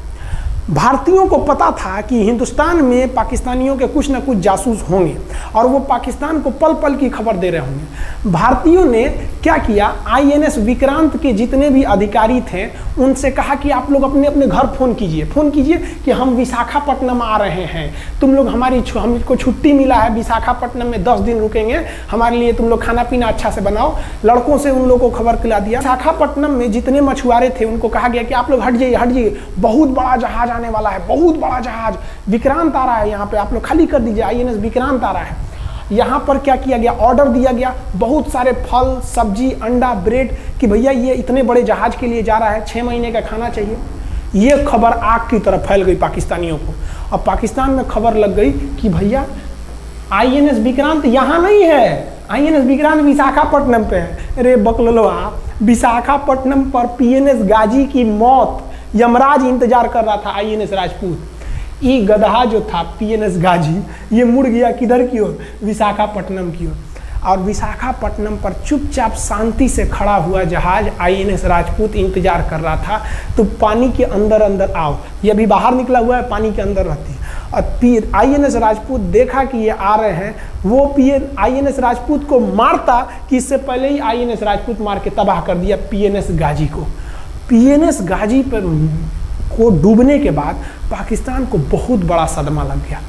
Speaker 1: भारतीयों को पता था कि हिंदुस्तान में पाकिस्तानियों के कुछ न कुछ जासूस होंगे और वो पाकिस्तान को पल पल की खबर दे रहे होंगे। भारतीयों ने क्या किया, आईएनएस विक्रांत के जितने भी अधिकारी थे उनसे कहा कि आप लोग अपने अपने घर फ़ोन कीजिए कि हम विशाखापट्टनम आ रहे हैं, तुम लोग हमको छुट्टी मिला है, विशाखापट्टनम में 10 दिन रुकेंगे, हमारे लिए तुम लोग खाना पीना अच्छा से बनाओ। लड़कों से उन लोगों को खबर खिला दिया। विशाखापट्टनम में जितने मछुआरे थे उनको कहा गया कि आप लोग हट जाइए, बहुत बड़ा जहाज आने वाला है, बहुत बड़ा जहाज विक्रांत आ रहा है, यहाँ पे आप लोग खाली कर दीजिए, आईएनएस विक्रांत आ रहा है। यहाँ पर क्या किया गया, ऑर्डर दिया गया, बहुत सारे फल सब्जी अंडा ब्रेड, कि भैया ये इतने बड़े जहाज के लिए जा रहा है, 6 महीने का खाना चाहिए। ये खबर आग की तरह फैल गई पाकिस्तानियों को। अब पाकिस्तान में खबर लग गई कि भैया आईएनएस विक्रांत यहाँ नहीं है, आईएनएस विक्रांत विशाखापट्टनम पे है। अरे बकलोलवा, विशाखापट्टनम पर पीएनएस गाजी की मौत यमराज इंतजार कर रहा था, आईएनएस राजपूत। ये गधा जो था पीएनएस गाजी, ये मुड़ गया किधर की ओर? विशाखापट्टनम की ओर। और विशाखापट्टनम पर चुपचाप शांति से खड़ा हुआ जहाज आईएनएस राजपूत इंतजार कर रहा था, तो पानी के अंदर अंदर आओ, ये अभी बाहर निकला हुआ है, पानी के अंदर रहती है। और आईएनएस राजपूत देखा कि ये आ रहे हैं, वो आईएनएस राजपूत को मारता कि इससे पहले ही आईएनएस राजपूत मार के तबाह कर दिया पीएनएस गाजी को। पीएनएस गाजी पर को डूबने के बाद पाकिस्तान को बहुत बड़ा सदमा लग गया।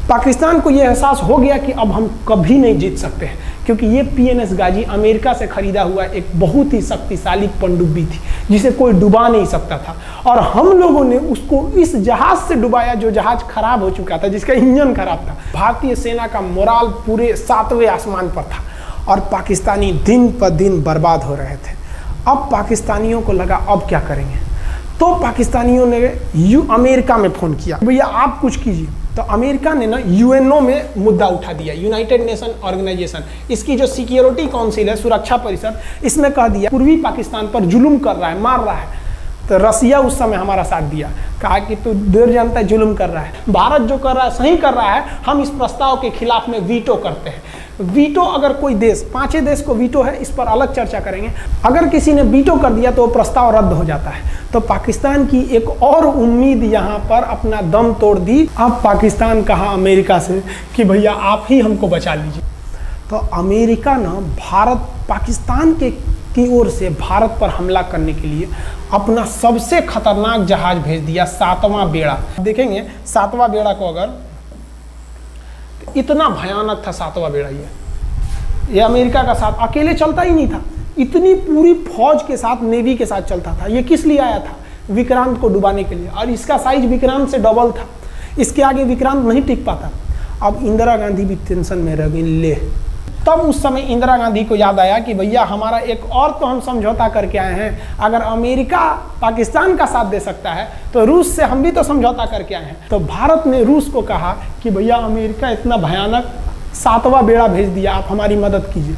Speaker 1: पाकिस्तान को यह एहसास हो गया कि अब हम कभी नहीं जीत सकते हैं, क्योंकि ये पीएनएस गाजी अमेरिका से खरीदा हुआ एक बहुत ही शक्तिशाली पनडुब्बी थी जिसे कोई डुबा नहीं सकता था, और हम लोगों ने उसको इस जहाज से डुबाया जो जहाज खराब हो चुका था, जिसका इंजन खराब था। भारतीय सेना का मोराल पूरे 7वें आसमान पर था और पाकिस्तानी दिन पर दिन बर्बाद हो रहे थे। अब पाकिस्तानियों को लगा अब क्या करेंगे, तो पाकिस्तानियों ने अमेरिका में फ़ोन किया, भैया आप कुछ कीजिए। तो अमेरिका ने ना यूएनओ में मुद्दा उठा दिया, यूनाइटेड नेशन ऑर्गेनाइजेशन, इसकी जो सिक्योरिटी काउंसिल है, सुरक्षा परिषद, इसमें कह दिया पूर्वी पाकिस्तान पर जुल्म कर रहा है, मार रहा है। तो रसिया उस समय हमारा साथ दिया, कहा कि तू देर जानता है जुल्म कर रहा है, भारत जो कर रहा है सही कर रहा है, हम इस प्रस्ताव के खिलाफ में वीटो करते हैं। वीटो अगर कोई देश, 5 देश को वीटो है, इस पर अलग चर्चा करेंगे, अगर किसी ने वीटो कर दिया तो प्रस्ताव रद्द हो जाता है। तो पाकिस्तान की एक और उम्मीद यहाँ पर अपना दम तोड़ दी। अब पाकिस्तान कहा अमेरिका से कि भैया आप ही हमको बचा लीजिए। तो अमेरिका ना पाकिस्तान की ओर से भारत पर हमला करने के लिए अपना सबसे खतरनाक जहाज भेज दिया, 7वां बेड़ा। देखेंगे 7वां बेड़ा को, अगर इतना भयानक था 7वां बेड़ा, ये अमेरिका का साथ अकेले चलता ही नहीं था, इतनी पूरी फौज के साथ, नेवी के साथ चलता था। ये किस लिए आया था? विक्रांत को डुबाने के लिए, और इसका साइज विक्रांत से डबल था, इसके आगे विक्रांत नहीं टिक पाता। अब इंदिरा गांधी भी टेंशन में रह गई। ले, तब उस समय इंदिरा गांधी को याद आया कि भैया हमारा एक और तो हम समझौता करके आए हैं, अगर अमेरिका पाकिस्तान का साथ दे सकता है तो रूस से हम भी तो समझौता करके आए हैं। तो भारत ने रूस को कहा कि भैया अमेरिका इतना भयानक 7वां बेड़ा भेज दिया, आप हमारी मदद कीजिए।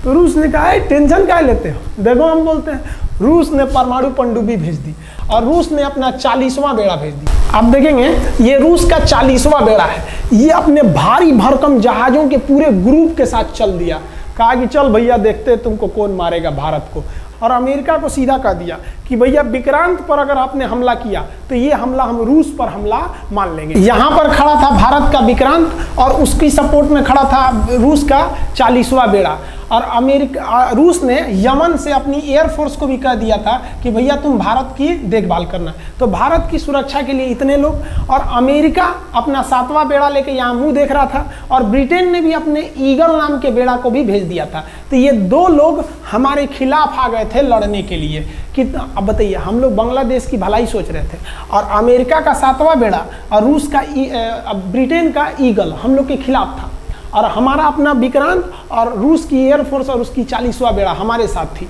Speaker 1: तो रूस ने कहा है टेंशन क्या लेते हो, देखो हम बोलते हैं। रूस ने परमाणु पनडुब्बी भेज दी और रूस ने अपना 40वां बेड़ा भेज दिया। आप देखेंगे ये रूस का 40वां बेड़ा है, ये अपने भारी भरकम जहाजों के पूरे ग्रुप के साथ चल दिया। कहा कि चल भैया देखते तुमको कौन मारेगा भारत को। और अमेरिका को सीधा कह दिया कि भैया विक्रांत पर अगर आपने हमला किया तो ये हमला हम रूस पर हमला मान लेंगे। यहाँ पर खड़ा था भारत का विक्रांत और उसकी सपोर्ट में खड़ा था रूस का 40वां बेड़ा। और रूस ने यमन से अपनी एयरफोर्स को भी कह दिया था कि भैया तुम भारत की देखभाल करना। तो भारत की सुरक्षा के लिए इतने लोग, और अमेरिका अपना 7वां बेड़ा लेके यहाँ मुंह देख रहा था, और ब्रिटेन ने भी अपने ईगल नाम के बेड़ा को भी भेज दिया था। तो ये 2 लोग हमारे खिलाफ आ गए थे लड़ने के लिए कि अब बताइए, हम लोग बांग्लादेश की भलाई सोच रहे थे, और अमेरिका का 7वां बेड़ा और रूस का ब्रिटेन का ईगल हम लोग के खिलाफ था, और हमारा अपना विक्रांत और रूस की एयरफोर्स और उसकी 40वां बेड़ा हमारे साथ थी।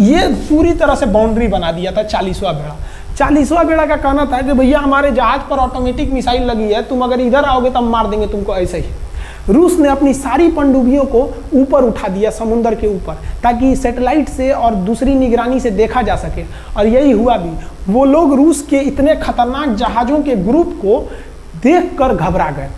Speaker 1: ये पूरी तरह से बाउंड्री बना दिया था 40वां बेड़ा। 40वां बेड़ा का कहना था कि भैया हमारे जहाज पर ऑटोमेटिक मिसाइल लगी है, तुम अगर इधर आओगे तो हम मार देंगे तुमको ऐसे ही। रूस ने अपनी सारी पनडुब्बियों को ऊपर उठा दिया समुद्र के ऊपर, ताकि सैटेलाइट से और दूसरी निगरानी से देखा जा सके, और यही हुआ भी। वो लोग रूस के इतने खतरनाक जहाज़ों के ग्रुप को देखकर घबरा गए,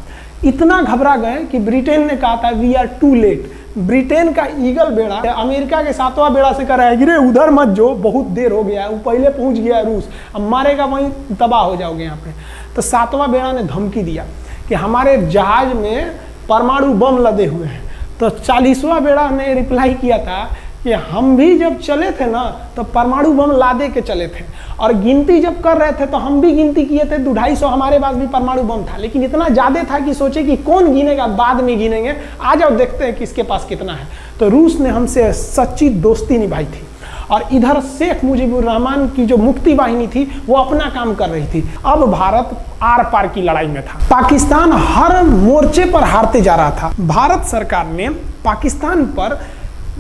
Speaker 1: इतना घबरा गए कि ब्रिटेन ने कहा था we are too late. Britain का ईगल बेड़ा अमेरिका के 7वां बेड़ा से कह रहा है कि रे उधर मत जो, बहुत देर हो गया है, वो पहले पहुंच गया है रूस, अब मारेगा वहीं तबाह हो जाओगे यहाँ पे। तो 7वां बेड़ा ने धमकी दिया कि हमारे जहाज में परमाणु बम लदे हुए हैं। तो 40वां बेड़ा ने रिप्लाई किया था कि हम भी जब चले थे ना तो परमाणु बम लादे के चले थे, और गिनती जब कर रहे थे तो हम भी गिनती किए थे 250 हमारे पास भी परमाणु बम था, लेकिन इतना ज़्यादा था कि सोचे कि कौन गिनेगा, बाद में गिनेंगे, आ जाओ देखते हैं किसके पास कितना है। तो रूस ने हमसे सच्ची दोस्ती निभाई थी, और इधर शेख मुजीबुर रहमान की जो मुक्ति वाहिनी थी वो अपना काम कर रही थी। अब भारत आर पार की लड़ाई में था, पाकिस्तान हर मोर्चे पर हारते जा रहा था। भारत सरकार ने पाकिस्तान पर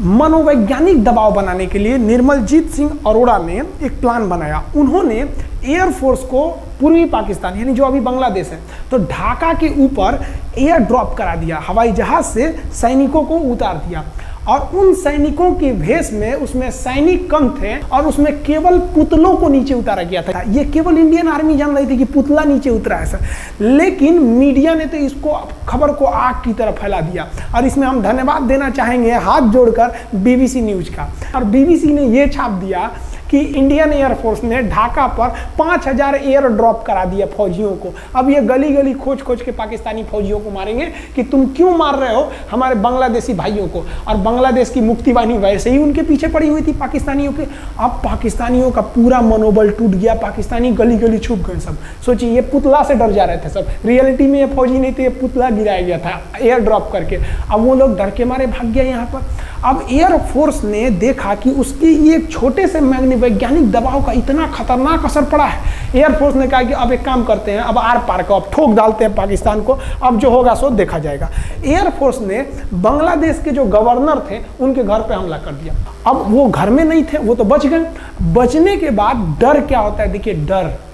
Speaker 1: मनोवैज्ञानिक दबाव बनाने के लिए निर्मलजीत सिंह अरोड़ा ने एक प्लान बनाया। उन्होंने एयरफोर्स को पूर्वी पाकिस्तान यानी जो अभी बांग्लादेश है, तो ढाका के ऊपर एयर ड्रॉप करा दिया, हवाई जहाज से सैनिकों को उतार दिया, और उन सैनिकों के भेष में उसमें सैनिक कम थे, और उसमें केवल पुतलों को नीचे उतारा गया था। ये केवल इंडियन आर्मी जान रही थी कि पुतला नीचे उतरा है सर, लेकिन मीडिया ने तो इसको खबर को आग की तरह फैला दिया। और इसमें हम धन्यवाद देना चाहेंगे हाथ जोड़कर BBC न्यूज का। और BBC ने ये छाप दिया कि इंडियन एयरफोर्स ने ढाका पर 5000 एयर ड्रॉप करा दिया फौजियों को। अब ये गली गली खोज खोज के पाकिस्तानी फौजियों को मारेंगे कि तुम क्यों मार रहे हो हमारे बांग्लादेशी भाइयों को। और बांग्लादेश की मुक्ति वाहिनी वैसे ही उनके पीछे पड़ी हुई थी पाकिस्तानियों के। अब पाकिस्तानियों का पूरा मनोबल टूट गया, पाकिस्तानी गली गली छुप गए सब। सोचिए ये पुतला से डर जा रहे थे सब, रियलिटी में ये फौजी नहीं थे, ये पुतला गिराया गया था एयर ड्रॉप करके। अब वो लोग डर के मारे भाग गए यहाँ पर। अब एयरफोर्स ने देखा कि उसके ये छोटे से वैज्ञानिक दबाव का इतना खतरनाक असर पड़ा है। एयरफोर्स ने कहा कि अब एक काम करते हैं, अब आर पार को अब ठोक डालते हैं पाकिस्तान को, अब जो होगा सो देखा जाएगा। एयरफोर्स ने बांग्लादेश के जो गवर्नर थे उनके घर पे हमला कर दिया। अब वो घर में नहीं थे, वो तो बच गए। बचने के बाद डर क्या होता है, देखिए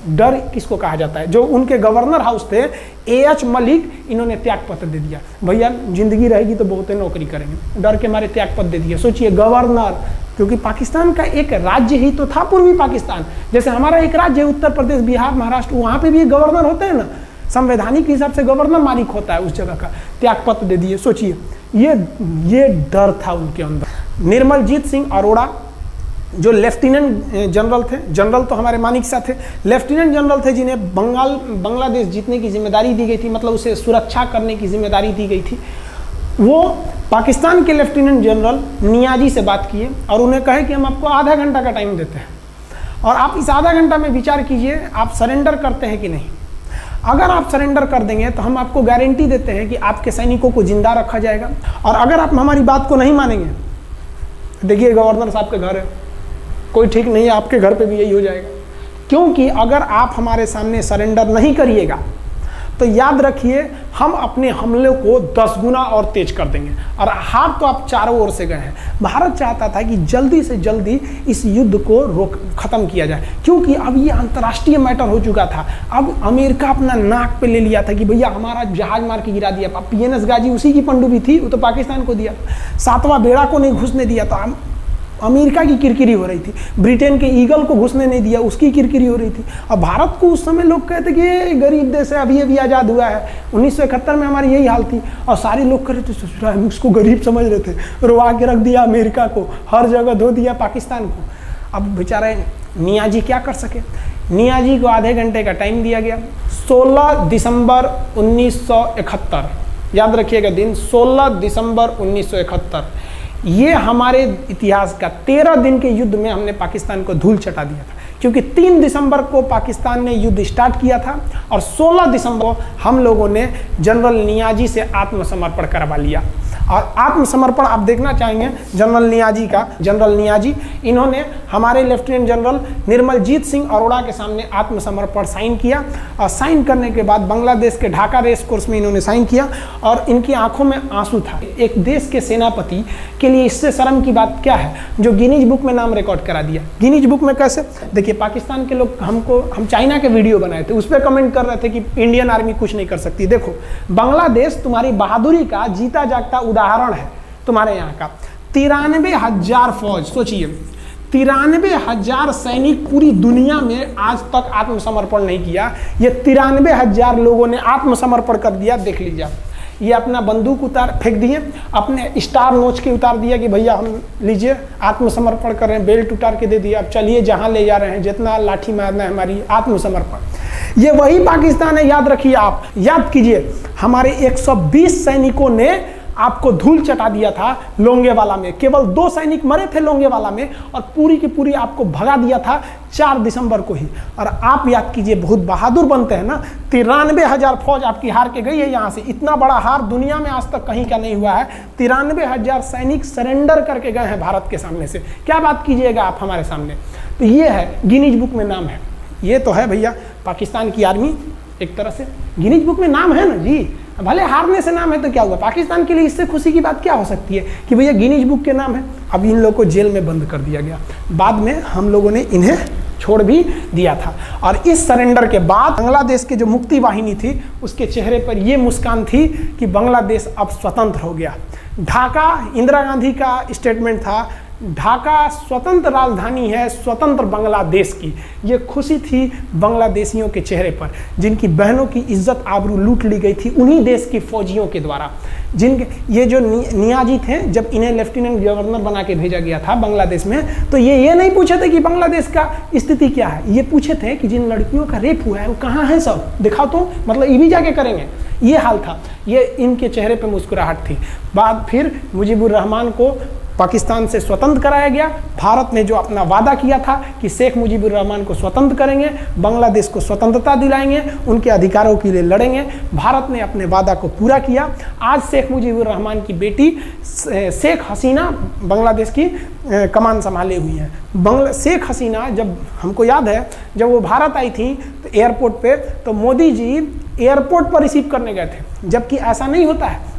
Speaker 1: डर किसको कहा जाता है। जो उनके गवर्नर हाउस थे AH मलिक, इन्होंने त्याग पत्र दे दिया, भैया जिंदगी रहेगी तो बहुत नौकरी करेंगे, डर के मारे त्याग पत्र दे दिया। सोचिए गवर्नर, क्योंकि पाकिस्तान का एक राज्य ही तो था पूर्वी पाकिस्तान, जैसे हमारा एक राज्य है उत्तर प्रदेश, बिहार, महाराष्ट्र, वहाँ पे भी एक गवर्नर होते हैं ना, संवैधानिक हिसाब से गवर्नर मालिक होता है उस जगह का, त्याग पत्र दे दिए। सोचिए ये डर था उनके अंदर। निर्मलजीत सिंह अरोड़ा जो लेफ्टिनेंट जनरल थे, जनरल तो हमारे मानिक साहब थे, लेफ्टिनेंट जनरल थे जिन्हें बांग्लादेश जीतने की जिम्मेदारी दी गई थी, मतलब उसे सुरक्षा करने की जिम्मेदारी दी गई थी। वो पाकिस्तान के लेफ्टिनेंट जनरल नियाजी से बात किए और उन्हें कहे कि हम आपको आधा घंटा का टाइम देते हैं और आप इस आधा घंटा में विचार कीजिए आप सरेंडर करते हैं कि नहीं। अगर आप सरेंडर कर देंगे तो हम आपको गारंटी देते हैं कि आपके सैनिकों को जिंदा रखा जाएगा, और अगर आप हमारी बात को नहीं मानेंगे, देखिए गवर्नर साहब के घर है, कोई ठीक नहीं है, आपके घर पे भी यही हो जाएगा। क्योंकि अगर आप हमारे सामने सरेंडर नहीं करिएगा तो याद रखिए हम अपने हमले को 10 गुना और तेज कर देंगे। और हार तो आप चारों ओर से गए हैं। भारत चाहता था कि जल्दी से जल्दी इस युद्ध को खत्म किया जाए, क्योंकि अब ये अंतर्राष्ट्रीय मैटर हो चुका था। अब अमेरिका अपना नाक पे ले लिया था कि भैया हमारा जहाज मार के गिरा दिया। PNS गाजी उसी की पनडुब्बी थी, वो तो पाकिस्तान को दिया। 7वां बेड़ा को नहीं घुसने दिया, तो अमेरिका की किरकिरी हो रही थी। ब्रिटेन के ईगल को घुसने नहीं दिया, उसकी किरकिरी हो रही थी। अब भारत को उस समय लोग कहते कि ये गरीब देश है, अभी आज़ाद हुआ है। 1971 में हमारी यही हाल थी, और सारे लोग कह रहे थे, हम उसको गरीब समझ रहे थे, रुआ के रख दिया अमेरिका को, हर जगह धो दिया पाकिस्तान को। अब बेचारे नियाजी क्या कर सके। नियाजी को आधे घंटे का टाइम दिया गया। 16 दिसंबर 1971, याद रखिएगा दिन, 16 दिसंबर 1971। ये हमारे इतिहास का 13 दिन के युद्ध में हमने पाकिस्तान को धूल चटा दिया था, क्योंकि 3 दिसंबर को पाकिस्तान ने युद्ध स्टार्ट किया था और 16 दिसंबर को हम लोगों ने जनरल नियाजी से आत्मसमर्पण करवा लिया। और आत्मसमर्पण आप देखना चाहेंगे जनरल नियाजी का। जनरल नियाजी इन्होंने हमारे लेफ्टिनेंट जनरल निर्मलजीत सिंह अरोड़ा के सामने आत्मसमर्पण साइन किया, और साइन करने के बाद बांग्लादेश के ढाका रेस कोर्स में इन्होंने साइन किया, और इनकी आंखों में आंसू था। एक देश के सेनापति के लिए इससे शर्म की बात क्या है, जो गिनीज बुक में नाम रिकॉर्ड करा दिया। गिनीज बुक में कैसे? देखिए, पाकिस्तान के लोग हम चाइना के वीडियो बनाए थे, उस पर कमेंट कर रहे थे कि इंडियन आर्मी कुछ नहीं कर सकती। देखो, बांग्लादेश तुम्हारी बहादुरी का जीता जागता उदाहरण है। तुम्हारे यहाँ का 93,000 फौज, सोचिए 93,000 सैनिक पूरी दुनिया में आज तक आत्मसमर्पण नहीं किया। ये 93,000 लोगों ने आत्मसमर्पण कर दिया। देख लीजिए, ये अपना बंदूक उतार फेंक दिए, अपने स्टार नोच के उतार दिया कि भैया हम लीजिए आत्मसमर्पण कर रहे हैं, बेल्ट उतार के दे दिया, अब चलिए जहाँ ले जा रहे हैं, जितना लाठी मारना है हमारी, आत्मसमर्पण। ये वही पाकिस्तान है, याद रखिए। आप याद कीजिए, हमारे 120 सैनिकों ने आपको धूल चटा दिया था लोंगेवाला में। केवल 2 सैनिक मरे थे लोंगेवाला में, और पूरी की पूरी आपको भगा दिया था 4 दिसंबर को ही। और आप याद कीजिए, बहुत बहादुर बनते हैं ना। 93,000 फौज आपकी हार के गई है यहाँ से। इतना बड़ा हार दुनिया में आज तक कहीं का नहीं हुआ है। 93,000 सैनिक सरेंडर करके गए हैं भारत के सामने से। क्या बात कीजिएगा आप हमारे सामने। तो ये है, गिनीज बुक में नाम है। ये तो है भैया पाकिस्तान की आर्मी, एक तरह से गिनीज बुक में नाम है ना जी। भले हारने से नाम है तो क्या हुआ, पाकिस्तान के लिए इससे खुशी की बात क्या हो सकती है कि भैया गिनीज बुक के नाम है। अब इन लोगों को जेल में बंद कर दिया गया। बाद में हम लोगों ने इन्हें छोड़ भी दिया था। और इस सरेंडर के बाद बांग्लादेश के जो मुक्ति वाहिनी थी, उसके चेहरे पर यह मुस्कान थी कि बांग्लादेश अब स्वतंत्र हो गया। ढाका इंदिरा गांधी का स्टेटमेंट था, ढाका स्वतंत्र राजधानी है स्वतंत्र बांग्लादेश की। ये खुशी थी बांग्लादेशियों के चेहरे पर, जिनकी बहनों की इज्जत आबरू लूट ली गई थी उन्हीं देश की फौजियों के द्वारा। जिनके ये जो नियाजी थे, जब इन्हें लेफ्टिनेंट गवर्नर बना के भेजा गया था बांग्लादेश में, तो ये नहीं पूछे थे कि बांग्लादेश का स्थिति क्या है। ये पूछे थे कि जिन लड़कियों का रेप हुआ है वो कहाँ है, सब दिखाओ तो, मतलब ये भी जाके करेंगे। ये हाल था। ये इनके चेहरे पर मुस्कुराहट थी। बाद फिर मुजीबुर रहमान को पाकिस्तान से स्वतंत्र कराया गया। भारत ने जो अपना वादा किया था कि शेख मुजीबुर रहमान को स्वतंत्र करेंगे, बांग्लादेश को स्वतंत्रता दिलाएंगे, उनके अधिकारों के लिए लड़ेंगे, भारत ने अपने वादा को पूरा किया। आज शेख मुजीबुर रहमान की बेटी शेख हसीना बांग्लादेश की कमान संभाले हुई हैं। शेख हसीना, जब हमको याद है जब वो भारत आई थी तो एयरपोर्ट पे, तो मोदी जी एयरपोर्ट पर रिसीव करने गए थे, जबकि ऐसा नहीं होता है।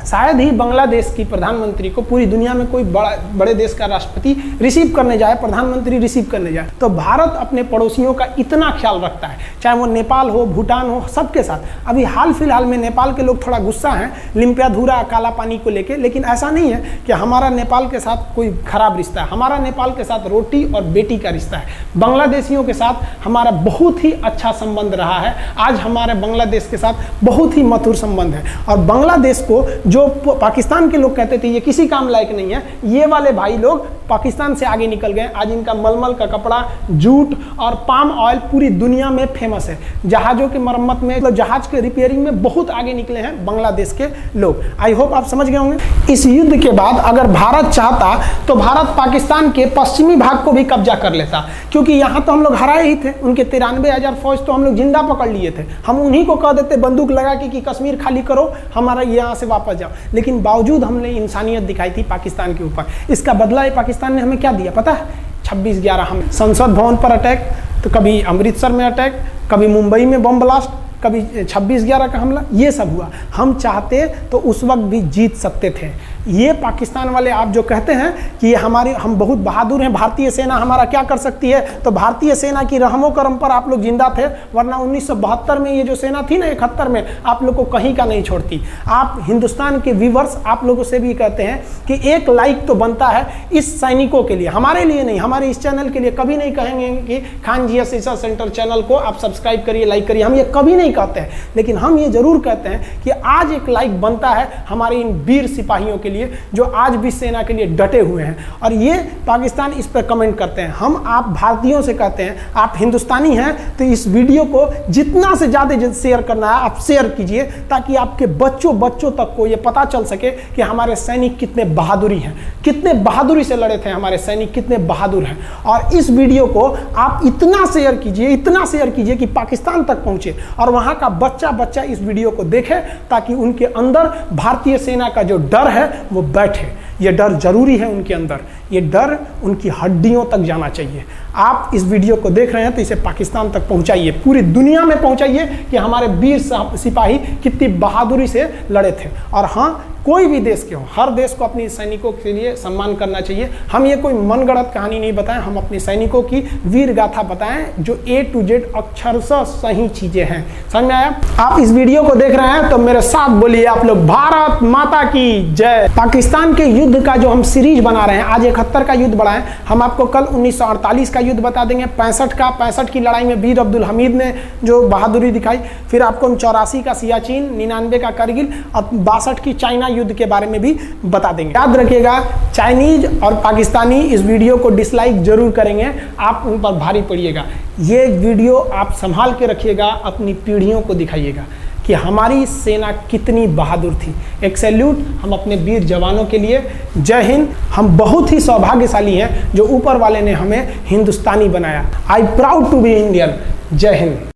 Speaker 1: शायद ही बांग्लादेश की प्रधानमंत्री को पूरी दुनिया में कोई बड़े देश का राष्ट्रपति रिसीव करने जाए, प्रधानमंत्री रिसीव करने जाए। तो भारत अपने पड़ोसियों का इतना ख्याल रखता है, चाहे वो नेपाल हो, भूटान हो, सबके साथ। अभी हाल फिलहाल में नेपाल के लोग थोड़ा गुस्सा हैं लिम्पियाधुरा काला पानी को लेके, लेकिन ऐसा नहीं है कि हमारा नेपाल के साथ कोई खराब रिश्ता है। हमारा नेपाल के साथ रोटी और बेटी का रिश्ता है। बांग्लादेशियों के साथ हमारा बहुत ही अच्छा संबंध रहा है। आज हमारे बांग्लादेश के साथ बहुत ही मधुर संबंध है। और बांग्लादेश को जो पाकिस्तान के लोग कहते थे ये किसी काम लायक नहीं है, ये वाले भाई लोग पाकिस्तान से आगे निकल गए। आज इनका मलमल का कपड़ा, जूट और पाम ऑयल पूरी दुनिया में फेमस है। जहाज़ों के मरम्मत में, मतलब जहाज के रिपेयरिंग में बहुत आगे निकले हैं बांग्लादेश के लोग। आई होप आप समझ गए होंगे। इस युद्ध के बाद अगर भारत चाहता तो भारत पाकिस्तान के पश्चिमी भाग को भी कब्जा कर लेता, क्योंकि यहाँ तो हम लोग हराए ही थे। उनके 93,000 फौज तो हम लोग जिंदा पकड़ लिए थे। हम उन्हीं को कह देते बंदूक लगा के कि कश्मीर खाली करो, हमारा यहाँ से वापस जाओ। लेकिन बावजूद हमने इंसानियत दिखाई थी पाकिस्तान के ऊपर। इसका बदला पाकिस्तान ने हमें क्या दिया पता है? 26/11 हम संसद भवन पर अटैक, तो कभी अमृतसर में अटैक, कभी मुंबई में बम ब्लास्ट, कभी 26/11 का हमला, ये सब हुआ। हम चाहते तो उस वक्त भी जीत सकते थे। ये पाकिस्तान वाले आप जो कहते हैं कि हम बहुत बहादुर हैं, भारतीय सेना हमारा क्या कर सकती है, तो भारतीय सेना की रहमो करम पर आप लोग जिंदा थे, वरना 1972 में ये जो सेना थी ना, 71 में, आप लोग को कहीं का नहीं छोड़ती। आप हिंदुस्तान के व्यूवर्स आप लोगों से भी कहते हैं कि एक लाइक तो बनता है इस सैनिकों के लिए, हमारे लिए नहीं, हमारे इस चैनल के लिए कभी नहीं कहेंगे कि खान जी रिसर्च सेंटर चैनल को आप सब्सक्राइब करिए, लाइक करिए, हम ये कभी नहीं कहते हैं। लेकिन हम ये जरूर कहते हैं कि आज एक लाइक बनता है हमारे इन वीर सिपाहियों के लिए जो आज भी सेना के लिए डटे हुए हैं। और ये पाकिस्तान इस पर कमेंट करते हैं। हम आप भारतीयों से कहते हैं, आप हिंदुस्तानी हैं तो इस वीडियो को जितना से ज़्यादा शेयर करना है आप शेयर कीजिए, ताकि आपके बच्चों तक को ये पता चल सके कि हमारे सैनिक कितने बहादुरी हैं, कितने बहादुरी से लड़े थे हमारे सैनिक, कितने बहादुर हैं। और इस वीडियो को आप इतना शेयर कीजिए कि पाकिस्तान तक पहुंचे और वहां का बच्चा इस वीडियो को देखे, ताकि उनके अंदर भारतीय सेना का जो डर है वो बैठे। ये डर जरूरी है उनके अंदर, ये डर उनकी हड्डियों तक जाना चाहिए। आप इस वीडियो को देख रहे हैं तो इसे पाकिस्तान तक पहुंचाइए, पूरी दुनिया में पहुंचाइए कि हमारे वीर सिपाही कितनी बहादुरी से लड़े थे। और हाँ, कोई भी देश के हो, हर देश को अपने सैनिकों के लिए सम्मान करना चाहिए। हम ये कोई मनगढ़ंत कहानी नहीं बताएं, हम अपने सैनिकों की वीर गाथा बताएं जो A to Z अक्षरशः सही चीजें हैं। समझ में आया? आप इस वीडियो को देख रहे हैं तो मेरे साथ बोलिए आप लोग, भारत माता की जय। पाकिस्तान के युद्ध का जो हम सीरीज बना रहे हैं, आज 71 का युद्ध बढ़ाएं, हम आपको कल 1948 का युद्ध बता देंगे, 65 की लड़ाई में वीर अब्दुल हमीद ने जो बहादुरी दिखाई, फिर आपको हम 84 का सियाचिन, 99 का करगिल और 62 की चाइना युद्ध के बारे में भी बता देंगे। याद रखिएगा, चाइनीज और पाकिस्तानी इस वीडियो को डिसलाइक जरूर करेंगे, आप उन पर भारी पड़िएगा। ये वीडियो आप संभाल के रखिएगा, अपनी पीढ़ियों को दिखाइएगा कि हमारी सेना कितनी बहादुर थी। एक सैल्यूट हम अपने वीर जवानों के लिए। जय हिंद। हम बहुत ही सौभाग्यशाली हैं जो ऊपर वाले ने हमें हिंदुस्तानी बनाया। I proud to be Indian. जय हिंद।